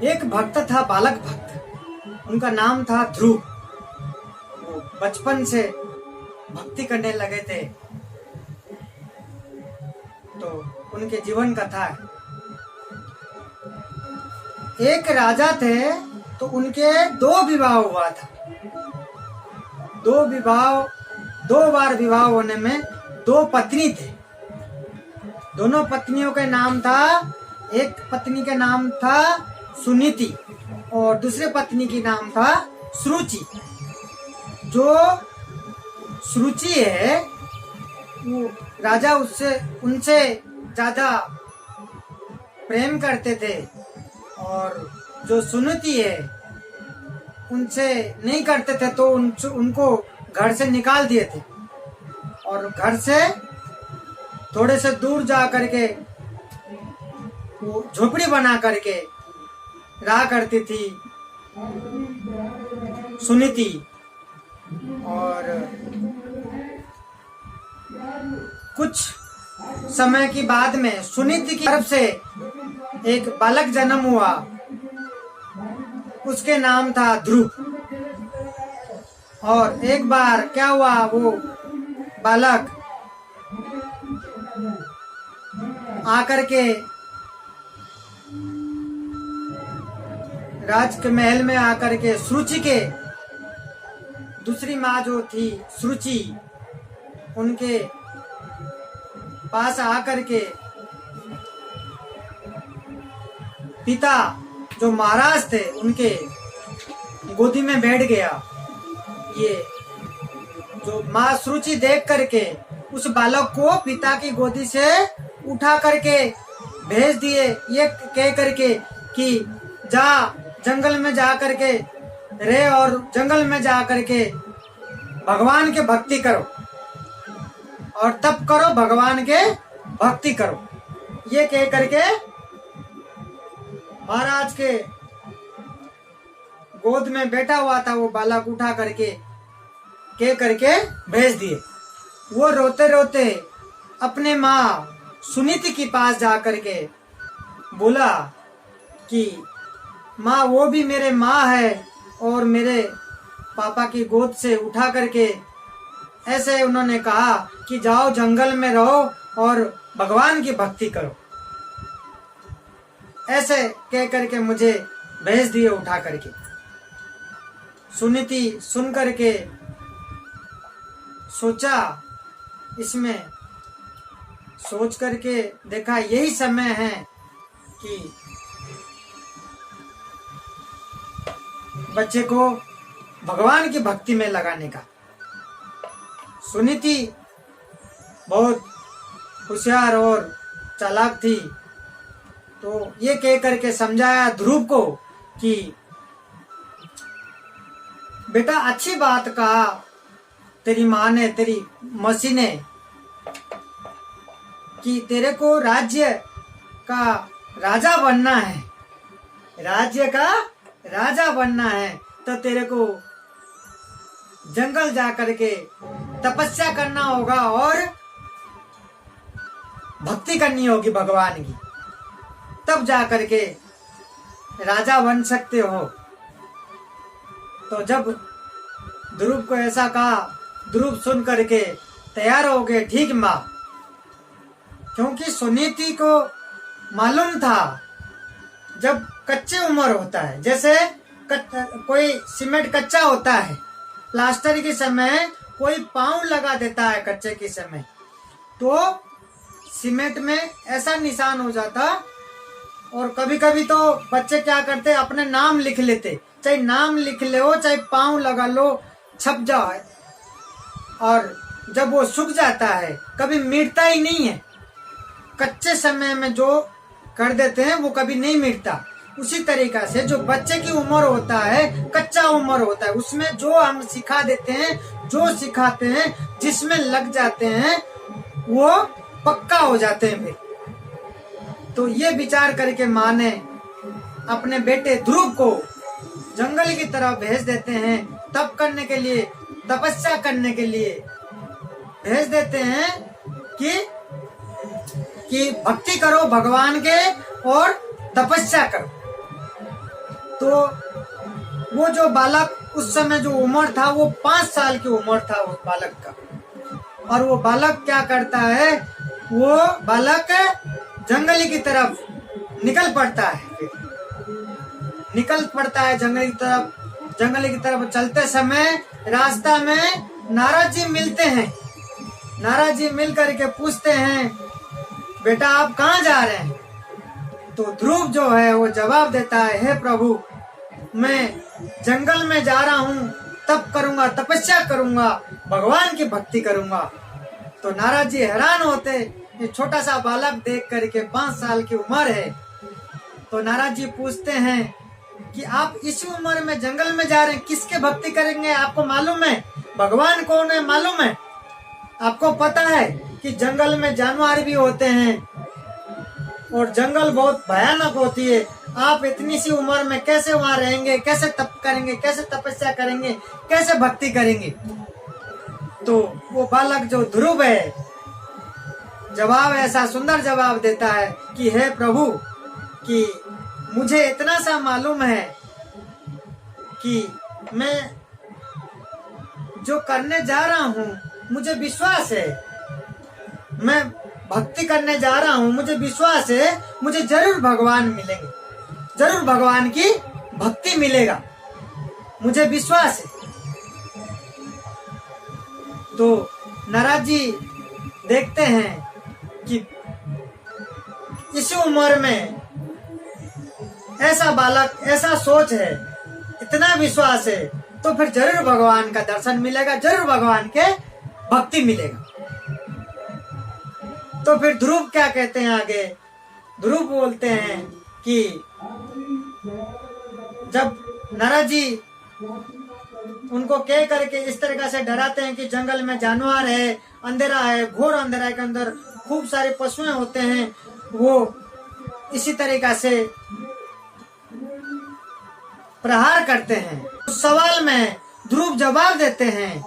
एक भक्त था, बालक भक्त। उनका नाम था ध्रुव। वो बचपन से भक्ति करने लगे थे। तो उनके जीवन कथा है। एक राजा थे, तो उनके 2 विवाह हुआ था। 2 बार विवाह होने में 2 पत्नी थे। दोनों पत्नियों के नाम था, एक पत्नी के नाम था सुनीति और दूसरे पत्नी की नाम था सुरुचि। जो सुरुचि है वो राजा उनसे ज्यादा प्रेम करते थे, और जो सुनीति है उनसे नहीं करते थे, तो उनको घर से निकाल दिए थे। और घर से थोड़े से दूर जा करके वो झोपड़ी बना करके रहा करती थी सुनीति। और कुछ समय की बाद में सुनीति की तरफ से एक बालक जन्म हुआ। उसके नाम था ध्रुव। और एक बार क्या हुआ, वो बालक आकर के राज के महल में आकर के सुरुचि के दूसरी माँ जो थी सुरुचि, उनके पास आकर के पिता जो महाराज थे उनके गोदी में बैठ गया। ये जो माँ सुरुचि देख करके उस बालक को पिता की गोदी से उठा करके भेज दिए, ये कह करके कि जा जंगल में जा करके रहे और जंगल में जा करके भगवान के भक्ति करो और तप करो, भगवान के भक्ति करो। ये कह करके महाराज के गोद में बैठा हुआ था वो बालक उठा करके कह करके भेज दिए। वो रोते रोते अपने माँ सुनीति के पास जा करके बोला कि माँ वो भी मेरे माँ है और मेरे पापा की गोद से उठा करके ऐसे उन्होंने कहा कि जाओ जंगल में रहो और भगवान की भक्ति करो। ऐसे कह करके मुझे भेज दिए उठा करके। सुनीति सुन करके सोचा, इसमें सोच करके देखा यही समय है कि बच्चे को भगवान की भक्ति में लगाने का। सुनीति बहुत होशियार और चालाक थी, तो ये कह करके समझाया ध्रुव को कि बेटा अच्छी बात कहा तेरी माँ ने, तेरी मौसी ने, कि तेरे को राज्य का राजा बनना है, राज्य का राजा बनना है, तो तेरे को जंगल जा करके तपस्या करना होगा और भक्ति करनी होगी भगवान की, तब जा करके राजा बन सकते हो। तो जब ध्रुव को ऐसा कहा, ध्रुव सुन करके तैयार हो गए, ठीक माँ। क्योंकि सुनीति को मालूम था जब कच्चे उम्र होता है, जैसे कोई सीमेंट कच्चा होता है, प्लास्टर के समय कोई पाँव लगा देता है कच्चे के समय, तो सीमेंट में ऐसा निशान हो जाता। और कभी कभी तो बच्चे क्या करते, अपने नाम लिख लेते, चाहे नाम लिख ले हो चाहे पाँव लगा लो, छप जाए। और जब वो सूख जाता है कभी मिटता ही नहीं है। कच्चे समय में जो कर देते हैं वो कभी नहीं मिटता। उसी तरीका से जो बच्चे की उम्र होता है, कच्चा उम्र होता है, उसमें जो हम सिखा देते हैं, जो सिखाते हैं, जिसमें लग जाते हैं वो पक्का हो जाते हैं फिर। तो ये विचार करके माँ ने अपने बेटे ध्रुव को जंगल की तरफ भेज देते हैं, तप करने के लिए, तपस्या करने के लिए भेज देते हैं कि भक्ति करो भगवान के और तपस्या करो। तो वो जो बालक उस समय जो उम्र था वो 5 साल की उम्र था उस बालक का। और वो बालक क्या करता है, वो बालक जंगली की तरफ निकल पड़ता है। निकल पड़ता है जंगली की तरफ चलते समय रास्ता में नारद जी मिलते हैं। नारद जी मिल करके पूछते हैं, बेटा आप कहाँ जा रहे हैं? तो ध्रुव जो है वो जवाब देता है, हे प्रभु मैं जंगल में जा रहा हूँ, तप करूंगा, तपस्या करूंगा, भगवान की भक्ति करूंगा। तो नारद जी हैरान होते, ये छोटा सा बालक देख करके 5 साल की उम्र है। तो नारद जी पूछते हैं कि आप इस उम्र में जंगल में जा रहे हैं, किसके भक्ति करेंगे? आपको मालूम है भगवान कौन है? मालूम है आपको? पता है कि जंगल में जानवर भी होते हैं और जंगल बहुत भयानक होती है। आप इतनी सी उम्र में कैसे वहां रहेंगे? कैसे तप करेंगे? कैसे तपस्या करेंगे? कैसे भक्ति करेंगे? तो वो बालक जो ध्रुव है जवाब ऐसा सुंदर जवाब देता है कि हे प्रभु कि मुझे इतना सा मालूम है कि मैं जो करने जा रहा हूँ मुझे विश्वास है, मैं भक्ति करने जा रहा हूँ, मुझे विश्वास है मुझे जरूर भगवान मिलेंगे, जरूर भगवान की भक्ति मिलेगा, मुझे विश्वास है। तो नारद जी देखते हैं कि इस उम्र में ऐसा बालक, ऐसा सोच है, इतना विश्वास है, तो फिर जरूर भगवान का दर्शन मिलेगा, जरूर भगवान के भक्ति मिलेगा। तो फिर ध्रुव क्या कहते हैं आगे? ध्रुव बोलते हैं कि जब नारद जी उनको कह करके इस तरीके से डराते हैं कि जंगल में जानवर है, अंधेरा है, घोर अंधेरा के अंदर खूब सारे पशुएं होते हैं, वो इसी तरीका से प्रहार करते हैं। उस सवाल में ध्रुव जवाब देते हैं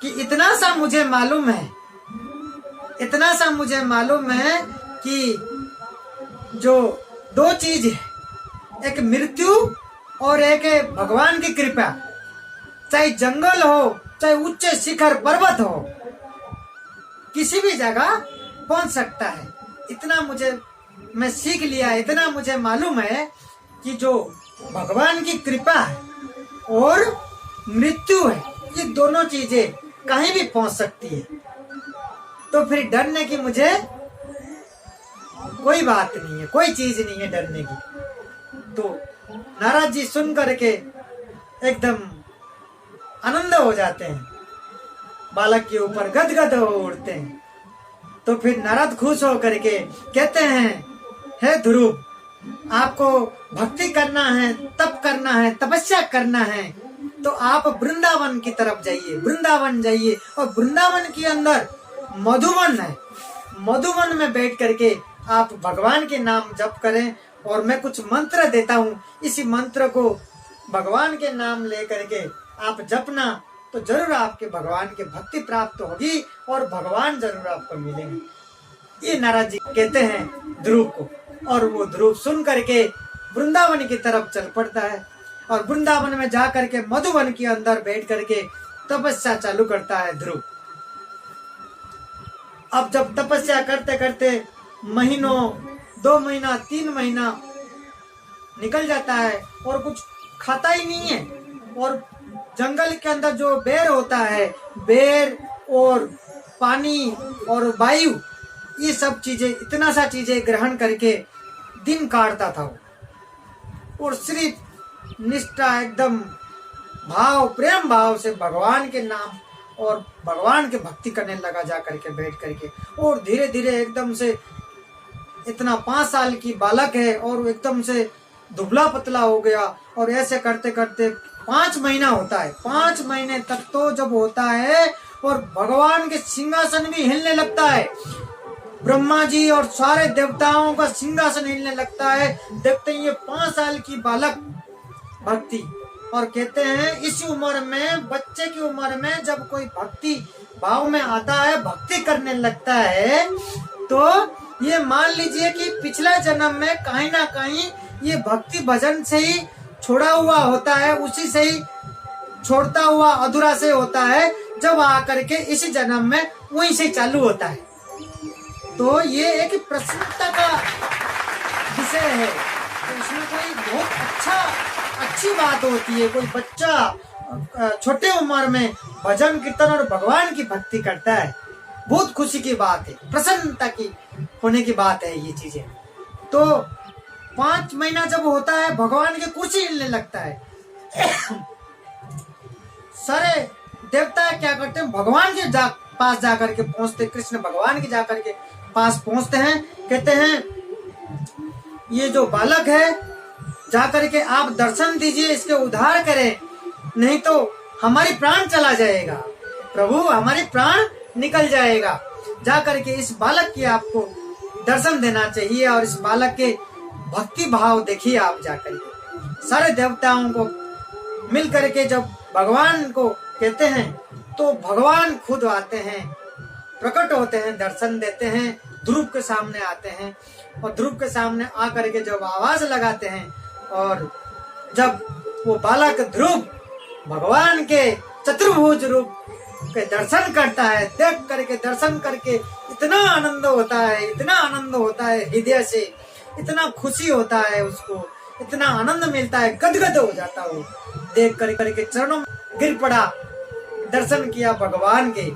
कि इतना सा मुझे मालूम है, इतना सा मुझे मालूम है कि जो 2 चीज है, एक मृत्यु और एक है भगवान की कृपा। चाहे जंगल हो, चाहे उच्च शिखर पर्वत हो, किसी भी जगह पहुंच सकता है। इतना मुझे मैं सीख लिया, इतना मुझे मालूम है कि जो भगवान की कृपा है और मृत्यु है, ये दोनों चीजें कहीं भी पहुंच सकती है। तो फिर डरने की मुझे कोई बात नहीं है, कोई चीज नहीं है डरने की। तो नारद जी सुन करके एकदम आनंद हो जाते हैं, बालक के ऊपर गदगद हो उठते हैं। तो फिर नारद खुश हो करके कहते हैं, हे ध्रुव आपको भक्ति करना है, तप करना है, तपस्या करना है, तो आप वृंदावन की तरफ जाइए, वृंदावन जाइए। और वृंदावन के अंदर मधुवन है, मधुवन में बैठ करके आप भगवान के नाम जप करें। और मैं कुछ मंत्र देता हूँ, इसी मंत्र को भगवान के नाम ले करके आप जपना, तो जरूर आपके भगवान की भक्ति प्राप्त होगी और भगवान जरूर आपको मिलेंगे। ये नारद जी कहते हैं ध्रुव को। और वो ध्रुव सुन करके वृंदावन की तरफ चल पड़ता है और वृंदावन में जा करके मधुवन के अंदर बैठ करके तपस्या चालू करता है ध्रुव। अब जब तपस्या करते करते महीनों, 2 महीना, 3 महीना निकल जाता है और कुछ खाता ही नहीं है। और जंगल के अंदर जो बेर होता है, बेर और पानी और वायु, ये सब चीजें, इतना सा चीजें ग्रहण करके दिन काटता था और सिर्फ निष्ठा, एकदम भाव, प्रेम भाव से भगवान के नाम और भगवान की भक्ति करने लगा, जा करके बैठ करके। और धीरे धीरे एकदम से, इतना 5 साल की बालक है और एकदम से दुबला पतला हो गया। और ऐसे करते करते 5 महीना होता है। 5 महीने तक तो जब होता है और भगवान के सिंहासन भी हिलने लगता है, ब्रह्मा जी और सारे देवताओं का सिंहासन हिलने लगता है। देखते हैं ये 5 साल की बालक भक्ति। और कहते हैं इस उम्र में, बच्चे की उम्र में जब कोई भक्ति भाव में आता है, भक्ति करने लगता है, तो ये मान लीजिए कि पिछला जन्म में कहीं ना कहीं ये भक्ति भजन से ही छोड़ा हुआ होता है उसी से ही छोड़ता हुआ अधूरा से होता है, जब आकर के इसी जन्म में वहीं से चालू होता है। तो ये एक प्रसन्नता का विषय है। तो इसमें कोई बहुत अच्छी बात होती है। कोई बच्चा छोटे उम्र में भजन कीर्तन और भगवान की भक्ति करता है, बहुत खुशी की बात है, प्रसन्नता की होने की बात है ये चीजें। तो 5 महीना जब होता है भगवान की कुर्सी हिलने लगता है। सारे देवता क्या करते हैं, भगवान के पास जाकर के पहुंचते, कृष्ण भगवान के जाकर के पास पहुंचते हैं, कहते हैं ये जो बालक है जाकर के आप दर्शन दीजिए, इसके उद्धार करें, नहीं तो हमारी प्राण चला जाएगा, प्रभु हमारी प्राण निकल जाएगा। जाकर के इस बालक की आपको दर्शन देना चाहिए और इस बालक के भक्ति भाव देखिए आप जाकर के। सारे देवताओं को मिल करके जब भगवान को कहते हैं तो भगवान खुद आते हैं, प्रकट होते हैं, दर्शन देते हैं, ध्रुव के सामने आते हैं और ध्रुव के सामने आकर के जब आवाज लगाते हैं और जब वो बालक ध्रुव भगवान के चतुर्भुज रूप के दर्शन करता है, देख करके दर्शन करके इतना आनंद होता है, इतना आनंद होता है हृदय से, इतना खुशी होता है उसको, इतना आनंद मिलता है, गदगद हो जाता है वो देख करके चरणों में गिर पड़ा, दर्शन किया भगवान के।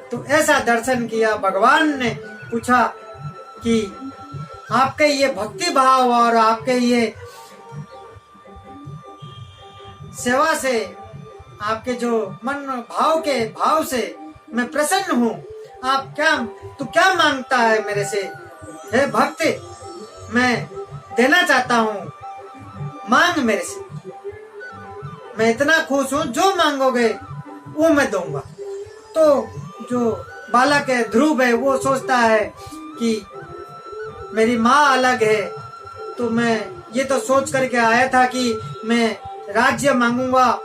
तो ऐसा दर्शन किया, भगवान ने पूछा कि आपके ये भक्ति भाव और आपके ये सेवा से, आपके जो मन भाव के भाव से मैं प्रसन्न हूँ। आप क्या मांगता है मेरे से, हे भक्त, मैं देना चाहता हूँ, मांग मेरे से, मैं इतना खुश हूँ, जो मांगोगे वो मैं दूंगा। तो जो बालक है ध्रुव है वो सोचता है कि मेरी माँ अलग है, तो मैं ये तो सोच करके आया था कि मैं राज्य मांगूंगा,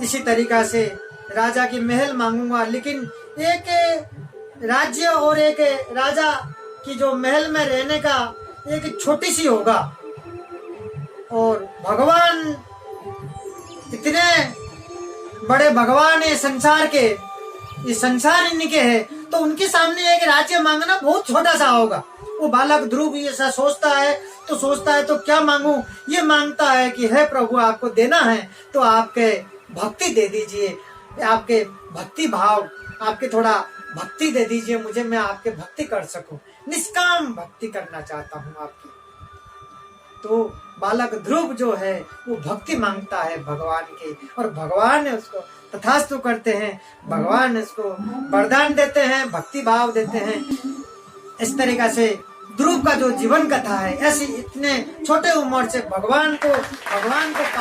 इसी तरीका से राजा की महल मांगूंगा, लेकिन एक राज्य और एक राजा की जो महल में रहने का एक छोटी सी होगा, और भगवान इतने बड़े भगवान है संसार के, ये संसार इनके है, तो उनके सामने एक राज्य मांगना बहुत छोटा सा होगा। वो बालक ध्रुव ऐसा सोचता है, तो क्या मांगू, ये मांगता है कि हे प्रभु आपको देना है तो आपके भक्ति दे दीजिए, आपके भक्ति भाव, आपके थोड़ा भक्ति दे दीजिए मुझे, मैं आपके भक्ति कर सकूं, निष्काम भक्ति करना चाहता हूं आपकी। तो बालक ध्रुव जो है वो भक्ति मांगता है भगवान की, और भगवान ने उसको तथास्तु करते हैं, भगवान उसको वरदान देते हैं, भक्ति भाव देते हैं। इस तरीका से ध्रुव का जो जीवन कथा है, ऐसी इतने छोटे उम्र से भगवान को पा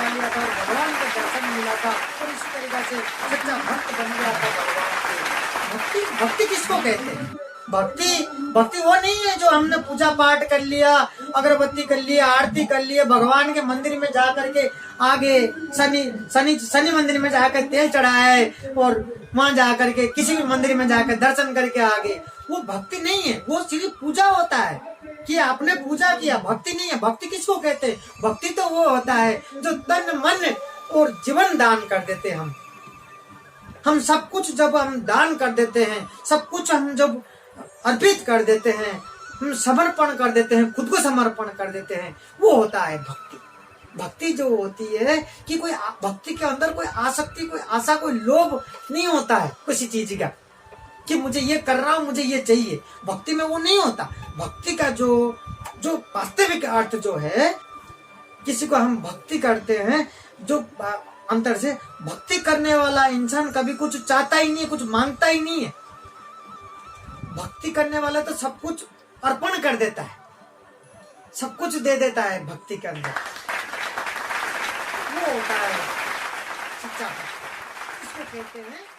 लिया था और भगवान को दर्शन मिला था, और इस तरीका से सच्चा भक्त बन गया था भगवान के। भक्ति किसको कहते हैं? भक्ति वो नहीं है जो हमने पूजा पाठ कर लिया, अगरबत्ती कर लिया, आरती कर लिया, भगवान के मंदिर में जा करके आगे शनि मंदिर में जाकर तेल चढ़ाए और वहां जाकर के किसी भी मंदिर में जाकर दर्शन करके आगे, वो भक्ति नहीं है, वो सिर्फ पूजा होता है कि आपने पूजा किया, भक्ति नहीं है। भक्ति किसको कहते हैं? भक्ति तो वो होता है जो तन मन और जीवन दान कर देते हैं। हम सब कुछ जब हम दान कर देते हैं, सब कुछ हम जब अर्पित कर देते हैं, हम समर्पण कर देते हैं, खुद को समर्पण कर देते हैं, वो होता है भक्ति। भक्ति जो होती है कि कोई भक्ति के अंदर कोई आसक्ति, कोई आशा, कोई लोभ नहीं होता है किसी चीज का कि मुझे ये कर रहा हूं, मुझे ये चाहिए। भक्ति में वो नहीं होता। भक्ति का जो वास्तविक अर्थ जो है, किसी को हम भक्ति करते हैं, जो अंतर से भक्ति करने वाला इंसान कभी कुछ चाहता ही नहीं है, कुछ मांगता ही नहीं है। भक्ति करने वाला तो सब कुछ अर्पण कर देता है, सब कुछ दे देता है भक्ति के अंदर। वो होता है सच्चा भक्ति, इसको कहते हैं